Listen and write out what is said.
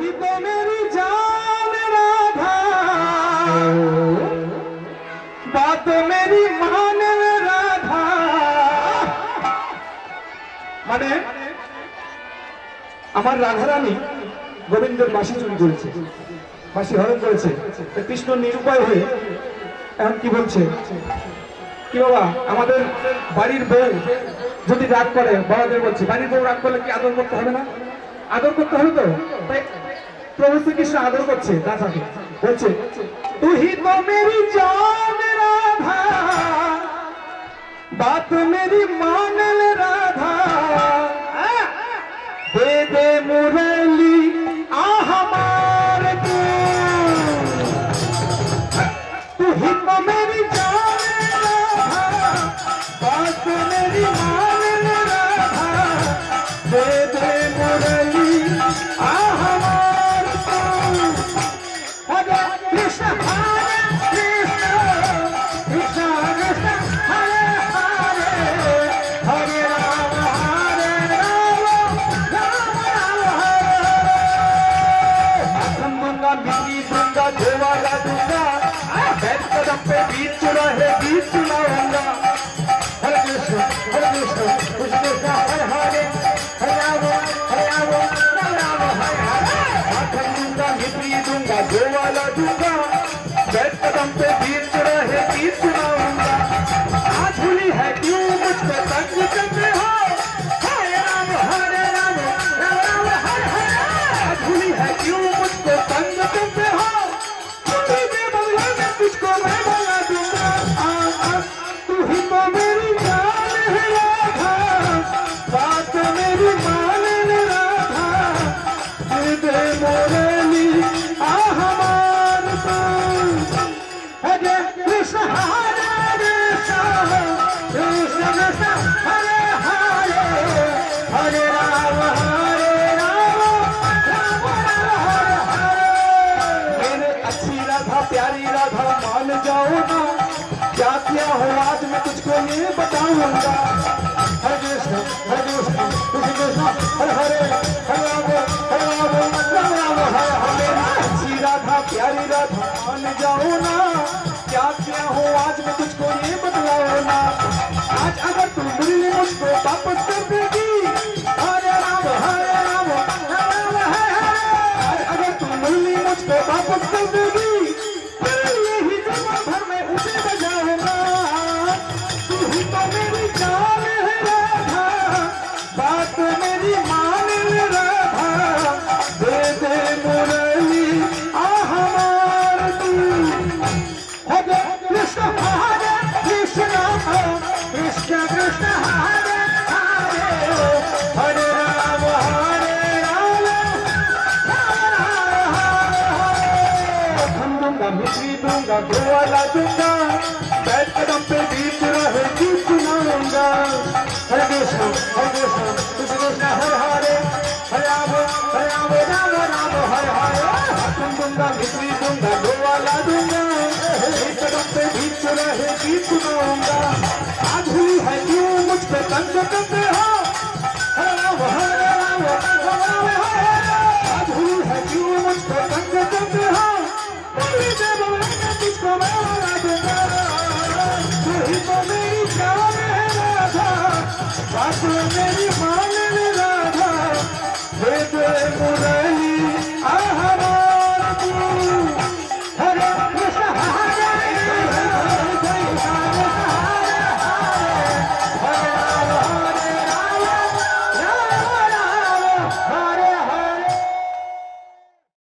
ही तो मेरी जान राधा, बात मेरी मान राधा। মানে আমার রাধারানী গোবিন্দের বাঁশি চুরি করেছে, বাঁশি হরণ করেছে। কৃষ্ণ নিরুপায় হয়ে এখন কি বলছে, কি বাবা আমাদের বাড়ির বউ যদি রাগ করে, বড়দের বলছে বাড়ির বউ রাগ করলে কি আদর করতে হবে না? আদর করতে হবে তো। তাই প্রভু শ্রীকৃষ্ণ আদর করছে রাধাকে, বলছে তুই তো মেরি জান রাধা, बात मेरी मान ले राधा, दे दे मुरली आ हमारे को, तू ही तो मेरी जान राधा, बात मेरी मान ले राधा, दे दे मुरली आ हमारे को। हरे कृष्ण हरे कृष्ण कृष्ण कृष्ण हरे हरे राम दूंगा, मिट्टी दूंगा, देवाला दूंगा, बैठ कदम पे गीत सुना है, गीत सुनाऊंगा। हरे कृष्ण कृष्ण कृष्ण हरे हरे, हरे राम राम राम हरे हरे। माखन दूंगा, मिट्टी दूंगा, देवाला दूंगा, बैठ कदम पे गीत सुना है, गीत सुनाऊंगा। आज भूली है क्यों मुझको तंग करते हो, हरे राम राम राम हरे हरे। आज भूली है क्यों मुझको तंग करते हो, तुझे दे बदला में तुझको मैं बना दूंगा। तू ही तो मेरी जान है राधा, बात मेरी मान ले राधा, दे दे मोरली आ हमारे को। हरे कृष्ण हरे कृष्ण कृष्ण कृष्ण हरे हरे, हरे राम राम हरे हरे। मेरे अच्छी राधा प्यारी राधा मान जाओ ना, क्या किया हो आज मैं तुझको ये बताऊंगा। हरे कृष्ण कृष्ण कृष्ण हरे हरे, हरे राम राम हरे हरे। अच्छी राधा प्यारी राधा मान जाओ ना, क्या किया हो आज मैं तुझको ये बतलाओ ना। आज अगर तू मुरली मुझको वापस कर देगी, हरे राम राम हरे हरे। आज अगर तू मुरली मुझको वापस कर देगी, फिर यही जन्म भर में उसे बजाऊंगा। तू ही तो मेरी जान है राधा, बात मेरी मान ले राधा, दे दे मुरली आ हमारे तू। हरे कृष्ण कृष्ण कृष्ण हरे हरे, हरे राम राम हरे। धन दूंगा, मिट्टी दूंगा, देवाला दूंगा, बैठ कदम पे गीत रहे, गीत सुनाऊंगा। हरे कृष्ण कृष्ण कृष्ण हरे हरे, हरे राम राम हरे हरे। धन दूंगा, मिट्टी दूंगा, देवाला दूंगा, बैठ कदम पे गीत रहे, गीत सुनाऊंगा। आज हुई है क्यों मुझ पे तंग करते हो,